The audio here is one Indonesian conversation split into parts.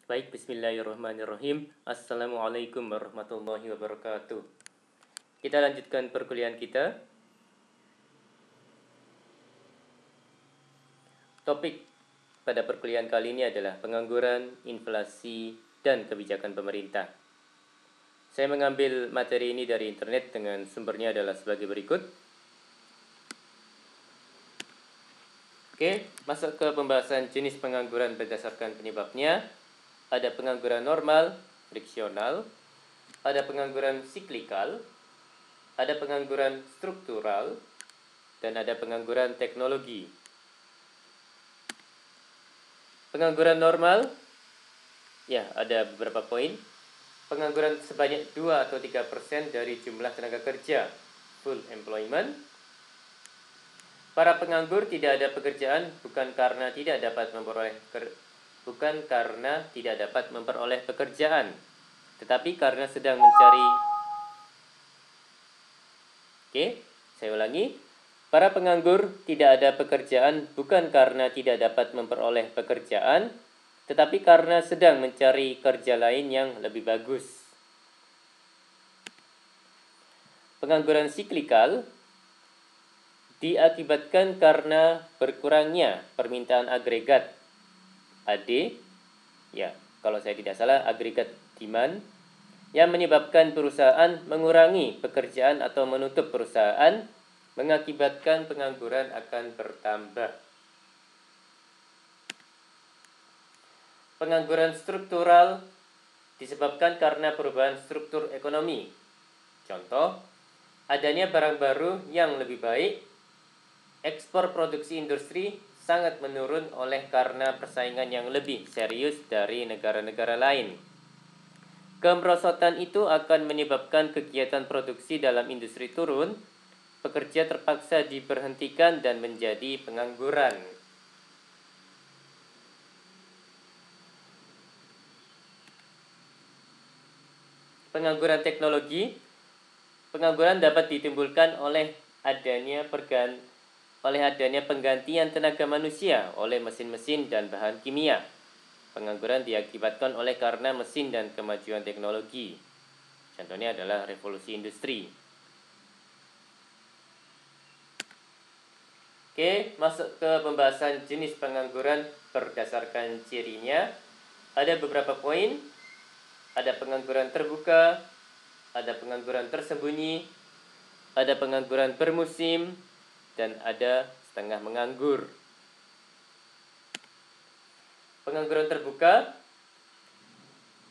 Baik, bismillahirrahmanirrahim. Assalamualaikum warahmatullahi wabarakatuh. Kita lanjutkan perkuliahan kita. Topik pada perkuliahan kali ini adalah pengangguran, inflasi, dan kebijakan pemerintah. Saya mengambil materi ini dari internet dengan sumbernya adalah sebagai berikut. Oke, masuk ke pembahasan jenis pengangguran berdasarkan penyebabnya. Ada pengangguran normal, friksional, ada pengangguran siklikal, ada pengangguran struktural, dan ada pengangguran teknologi. Pengangguran normal, ya ada beberapa poin. Pengangguran sebanyak 2 atau 3% dari jumlah tenaga kerja, full employment. Para penganggur tidak ada pekerjaan bukan karena tidak dapat memperoleh pekerjaan, tetapi karena sedang mencari. Oke, saya ulangi. Para penganggur tidak ada pekerjaan bukan karena tidak dapat memperoleh pekerjaan, tetapi karena sedang mencari kerja lain yang lebih bagus. Pengangguran siklikal diakibatkan karena berkurangnya permintaan agregat AD, ya kalau saya tidak salah agregat demand, yang menyebabkan perusahaan mengurangi pekerjaan atau menutup perusahaan, mengakibatkan pengangguran akan bertambah. Pengangguran struktural disebabkan karena perubahan struktur ekonomi. Contoh, adanya barang baru yang lebih baik, ekspor produksi industri sangat menurun oleh karena persaingan yang lebih serius dari negara-negara lain. Kemerosotan itu akan menyebabkan kegiatan produksi dalam industri turun, pekerja terpaksa diberhentikan dan menjadi pengangguran. Pengangguran teknologi, pengangguran dapat ditimbulkan oleh adanya penggantian tenaga manusia oleh mesin-mesin dan bahan kimia. Pengangguran diakibatkan oleh karena mesin dan kemajuan teknologi. Contohnya adalah revolusi industri. Oke, masuk ke pembahasan jenis pengangguran berdasarkan cirinya. Ada beberapa poin. Ada pengangguran terbuka, ada pengangguran tersembunyi, ada pengangguran bermusim, dan ada setengah menganggur. Pengangguran terbuka,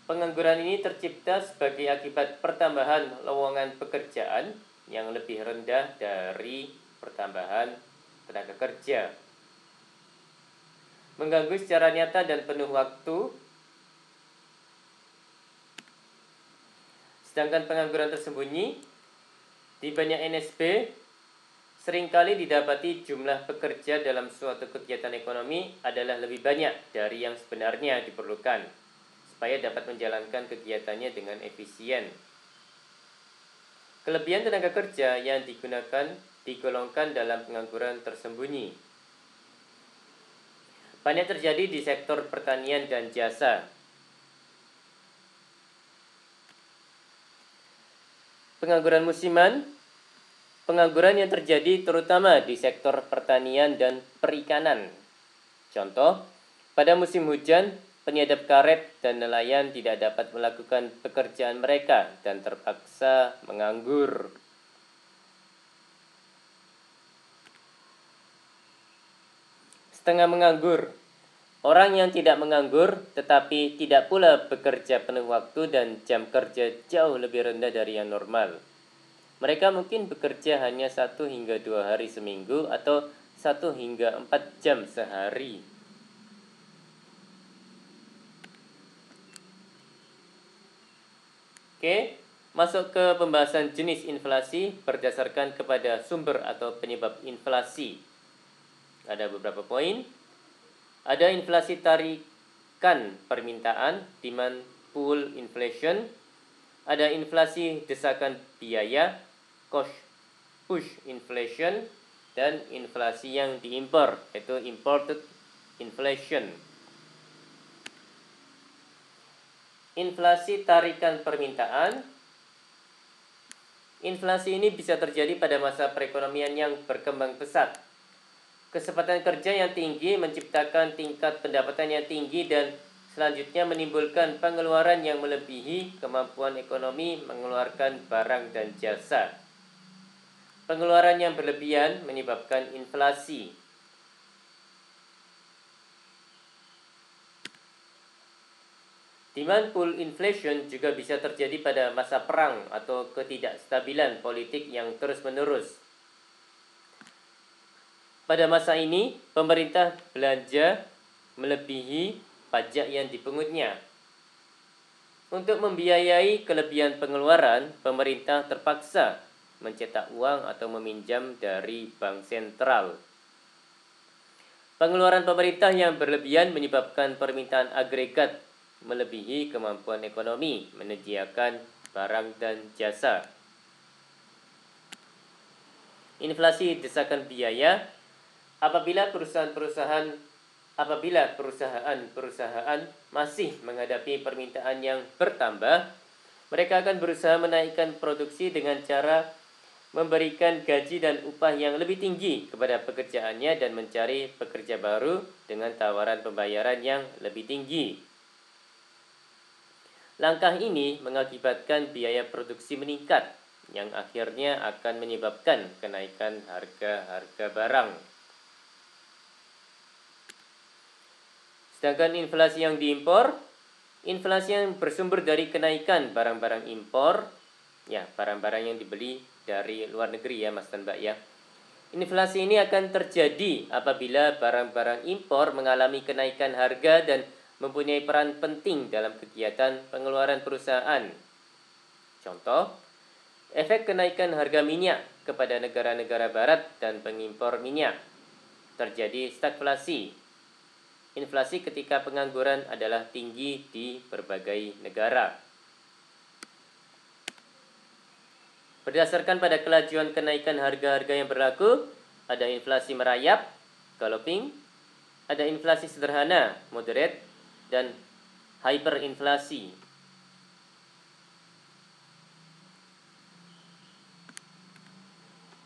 pengangguran ini tercipta sebagai akibat pertambahan lowongan pekerjaan yang lebih rendah dari pertambahan tenaga kerja. Mengganggu secara nyata dan penuh waktu. Sedangkan pengangguran tersembunyi, di banyak NSB, seringkali didapati jumlah pekerja dalam suatu kegiatan ekonomi adalah lebih banyak dari yang sebenarnya diperlukan, supaya dapat menjalankan kegiatannya dengan efisien. Kelebihan tenaga kerja yang digolongkan dalam pengangguran tersembunyi. Banyak terjadi di sektor pertanian dan jasa. Pengangguran musiman, pengangguran yang terjadi terutama di sektor pertanian dan perikanan. Contoh, pada musim hujan, penyadap karet dan nelayan tidak dapat melakukan pekerjaan mereka dan terpaksa menganggur. Setengah menganggur, orang yang tidak menganggur tetapi tidak pula bekerja penuh waktu dan jam kerja jauh lebih rendah dari yang normal. Mereka mungkin bekerja hanya 1 hingga 2 hari seminggu atau 1 hingga 4 jam sehari. Oke, masuk ke pembahasan jenis inflasi berdasarkan kepada sumber atau penyebab inflasi. Ada beberapa poin. Ada inflasi tarikan permintaan, demand pull inflation. Ada inflasi desakan biaya, cost push inflation, dan inflasi yang diimpor, yaitu imported inflation. inflasi tarikan permintaan. Inflasi ini bisa terjadi pada masa perekonomian yang berkembang pesat. Kesempatan kerja yang tinggi menciptakan tingkat pendapatan yang tinggi dan selanjutnya menimbulkan pengeluaran yang melebihi kemampuan ekonomi mengeluarkan barang dan jasa. Pengeluaran yang berlebihan menyebabkan inflasi. Demand pull inflation juga bisa terjadi pada masa perang atau ketidakstabilan politik yang terus-menerus. Pada masa ini, pemerintah belanja melebihi pajak yang dipungutnya. Untuk membiayai kelebihan pengeluaran, pemerintah terpaksa mencetak uang atau meminjam dari bank sentral. Pengeluaran pemerintah yang berlebihan menyebabkan permintaan agregat melebihi kemampuan ekonomi menyediakan barang dan jasa. Inflasi desakan biaya apabila perusahaan-perusahaan masih menghadapi permintaan yang bertambah, mereka akan berusaha menaikkan produksi dengan cara memberikan gaji dan upah yang lebih tinggi kepada pekerjaannya dan mencari pekerja baru dengan tawaran pembayaran yang lebih tinggi. Langkah ini mengakibatkan biaya produksi meningkat, yang akhirnya akan menyebabkan kenaikan harga-harga barang. Sedangkan inflasi yang diimpor, inflasi yang bersumber dari kenaikan barang-barang impor, ya barang-barang yang dibeli dari luar negeri ya Mas dan Mbak ya. Inflasi ini akan terjadi apabila barang-barang impor mengalami kenaikan harga dan mempunyai peran penting dalam kegiatan pengeluaran perusahaan. Contoh, efek kenaikan harga minyak kepada negara-negara barat dan pengimpor minyak. Terjadi stagflasi. Inflasi ketika pengangguran adalah tinggi di berbagai negara. Berdasarkan pada kelajuan kenaikan harga-harga yang berlaku, ada inflasi merayap, galloping, ada inflasi sederhana, moderate, dan hyperinflasi.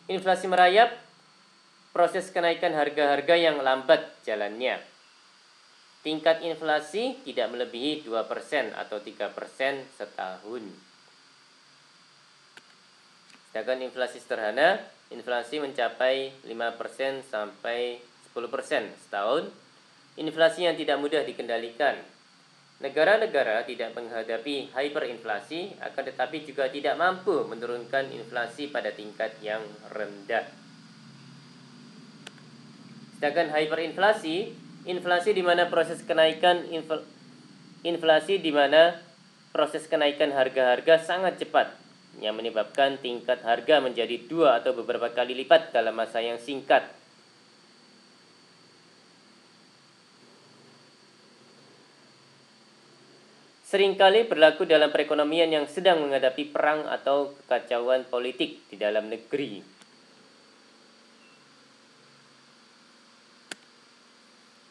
Inflasi merayap, proses kenaikan harga-harga yang lambat jalannya. Tingkat inflasi tidak melebihi 2% atau 3% setahun. Sedangkan inflasi sederhana, inflasi mencapai 5% sampai 10% setahun. Inflasi yang tidak mudah dikendalikan. Negara-negara tidak menghadapi hyperinflasi, akan tetapi juga tidak mampu menurunkan inflasi pada tingkat yang rendah. Sedangkan hyperinflasi, inflasi di mana proses kenaikan harga-harga sangat cepat, yang menyebabkan tingkat harga menjadi 2 atau beberapa kali lipat dalam masa yang singkat. Seringkali berlaku dalam perekonomian yang sedang menghadapi perang atau kekacauan politik di dalam negeri.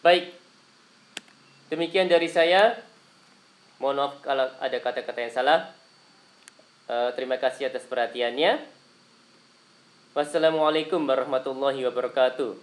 Baik, demikian dari saya. Mohon maaf kalau ada kata-kata yang salah. Terima kasih atas perhatiannya. Wassalamualaikum warahmatullahi wabarakatuh.